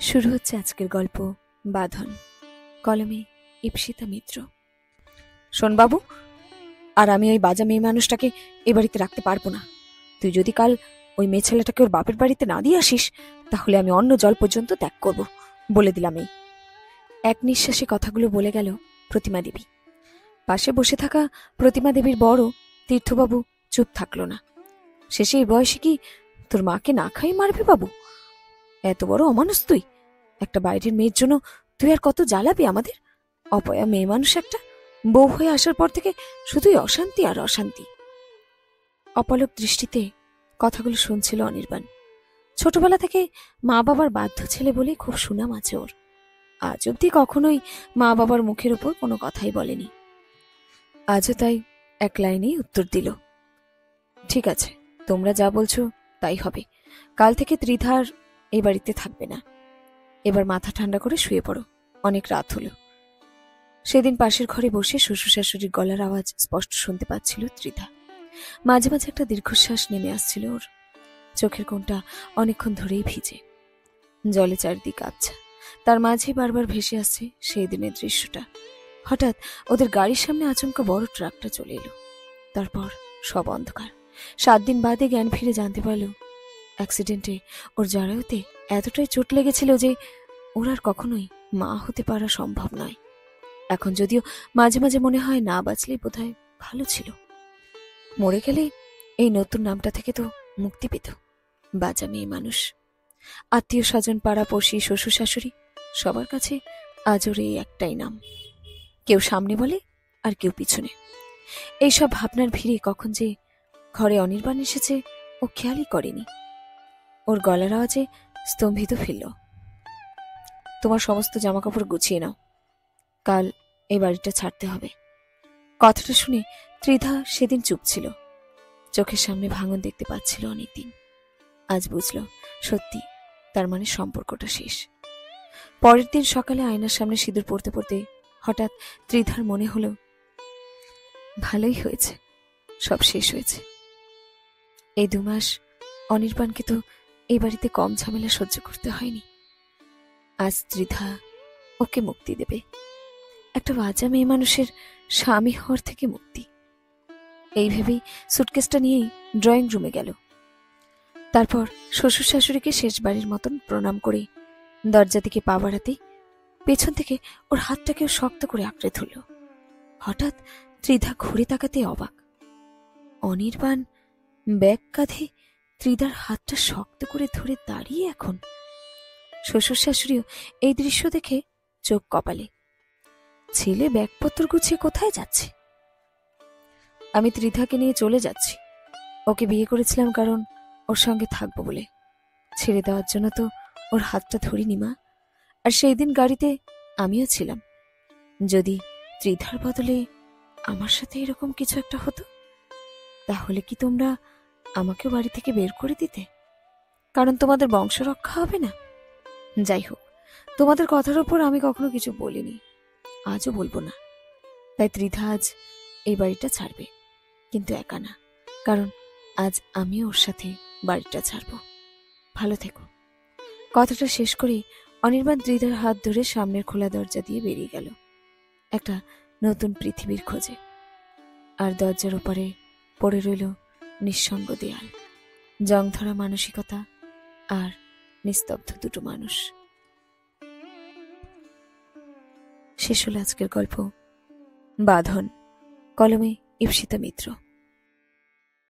শুরু হচ্ছে আজকের গল্প বাঁধন। কলমে ইপ্সিতা মিত্র। শোন বাবু, আর আমি ওই বাজা মেয়ে মানুষটাকে এ বাড়িতে রাখতে পারবো না। তুই যদি কাল ওই মেয়ে ছেলেটাকে ওর বাপের বাড়িতে না দিয়ে আসিস, তাহলে আমি অন্য জল পর্যন্ত ত্যাগ করব, বলে দিলাম। এই এক নিঃশ্বাসে কথাগুলো বলে গেল প্রতিমা দেবী। পাশে বসে থাকা প্রতিমা দেবীর বড় তীর্থবাবু চুপ থাকলো না। শেষে এই বয়সে কি তোর মাকে না খাইয়ে মারবি বাবু? এত বড় অমানুষ তুই! একটা বাইরের মেয়ের জন্য তুই আর কত জ্বালাবি আমাদের? অপয়া মেয়ে মানুষ একটা, বউ হয়ে আসার পর থেকে শুধুই অশান্তি আর অশান্তি। অপলক দৃষ্টিতে কথাগুলো শুনছিল অনির্বাণ। ছোটবেলা থেকে মা বাবার বাধ্য ছেলে বলে খুব সুনাম আছে ওর। আজ অব্দি কখনোই মা বাবার মুখের উপর কোনো কথাই বলেনি। আজও তাই এক লাইনেই উত্তর দিল, ঠিক আছে, তোমরা যা বলছো তাই হবে। কাল থেকে ত্রিধার এই বাড়িতে থাকবে না। এবার মাথা ঠান্ডা করে শুয়ে পড়ো, অনেক রাত হলো। সেদিন পাশের ঘরে বসে শ্বশুর শাশুড়ির গলার আওয়াজ স্পষ্ট শুনতে পাচ্ছিল ত্রিধা। মাঝে মাঝে একটা দীর্ঘশ্বাস নেমে আসছিল ওর। চোখের কোণটা অনেকক্ষণ ধরেই ভিজে, জলে চারদিক আবছা। তার মাঝে বারবার ভেসে আসছে সেই দিনের দৃশ্যটা। হঠাৎ ওদের গাড়ির সামনে আচমকা বড় ট্রাকটা চলে এলো। তারপর সব অন্ধকার। 7 দিন বাদে জ্ঞান ফিরে জানতে পারল অ্যাক্সিডেন্টে ওর জরায়ুতে এতটাই চোট লেগেছিল যে ওর আর কখনোই মা হতে পারা সম্ভব নয়। এখন যদিও মাঝে মাঝে মনে হয় না বাঁচলেই বোধহয় ভালো ছিল। মরে গেলে এই নতুন নামটা থেকে তো মুক্তি পেত। বাজা মেয়ে মানুষ। আত্মীয় স্বজন, পাড়া পড়শি, শ্বশুর শাশুড়ি সবার কাছে আজও এই একটাই নাম। কেউ সামনে বলে আর কেউ পিছনে। এইসব ভাবনার ভিড়ে কখন যে ঘরে অনির্বাণ এসেছে ও খেয়ালই করেনি। ওর গলার আওয়াজে স্তম্ভিত ফেলল, তোমার সমস্ত জামাকাপড় গুছিয়ে নাও, কাল এই বাড়িটা ছাড়তে হবে। কথাটা শুনে ত্রিধা সেদিন চুপ ছিল। চোখের সামনে ভাঙন দেখতে পাচ্ছিল অনেকদিন। আজ বুঝল সত্যি, তার মানে সম্পর্কটা শেষ। পরের দিন সকালে আয়নার সামনে সিঁদুর পড়তে পড়তে হঠাৎ ত্রিধার মনে হলো, ভালোই হয়েছে, সব শেষ হয়েছে। এই 2 মাস অনির্বাণকে তো এই বাড়িতে কম ঝামেলা সহ্য করতে হয়নি। আজ ত্রিধা ওকে মুক্তি দেবে, একটা বাজা মেয়ে মানুষের স্বামী হওয়ার থেকে মুক্তি। এই ভেবেই সুটকেসটা নিয়েই ড্রয়িং রুমে গেল। তারপর শ্বশুর শাশুড়িকে শেষবারের মতন প্রণাম করে দরজা দিকে পা বাড়াতেই পেছন থেকে ওর হাতটাকেও শক্ত করে আঁকড়ে ধরল। হঠাৎ ত্রিধা ঘুরে তাকাতে অবাক। অনির্বাণ ব্যাগ কাঁধে ত্রিধার হাতটা শক্ত করে ধরে দাঁড়িয়ে। এখন শ্বশুর শাশুড়িও এই দৃশ্য দেখে চোখ কপালে। ছেলে ব্যাগপত্র গুছিয়ে কোথায় যাচ্ছে? আমি ত্রিধাকে নিয়ে চলে যাচ্ছি। ওকে বিয়ে করেছিলাম কারণ ওর সঙ্গে থাকবো বলে। ছেড়ে দেওয়ার জন্য তো ওর হাতটা ধরিনি মা। আর সেই দিন গাড়িতে আমিও ছিলাম। যদি ত্রিধার বদলে আমার সাথে এরকম কিছু একটা হতো, তাহলে কি তোমরা আমাকেও বাড়ি থেকে বের করে দিতে? কারণ তোমাদের বংশ রক্ষা হবে না। যাই হোক, তোমাদের কথার উপর আমি কখনো কিছু বলিনি, আজও বলবো না। তাই ত্রিধা আজ এই বাড়িটা ছাড়বে, কিন্তু একা না, কারণ আজ আমিও ওর সাথে বাড়িটা ছাড়বো। ভালো থেকো। কথাটা শেষ করে অনির্বাণ ত্রিধার হাত ধরে সামনের খোলা দরজা দিয়ে বেরিয়ে গেল একটা নতুন পৃথিবীর খোঁজে। আর দরজার ওপারে পড়ে রইল নিঃসঙ্গ দেয়াল, জংধরা মানসিকতা আর নিস্তব্ধ 2 মানুষ। শেষ হলো আজকের গল্প বাঁধন। কলমে ইপ্সিতা মিত্র।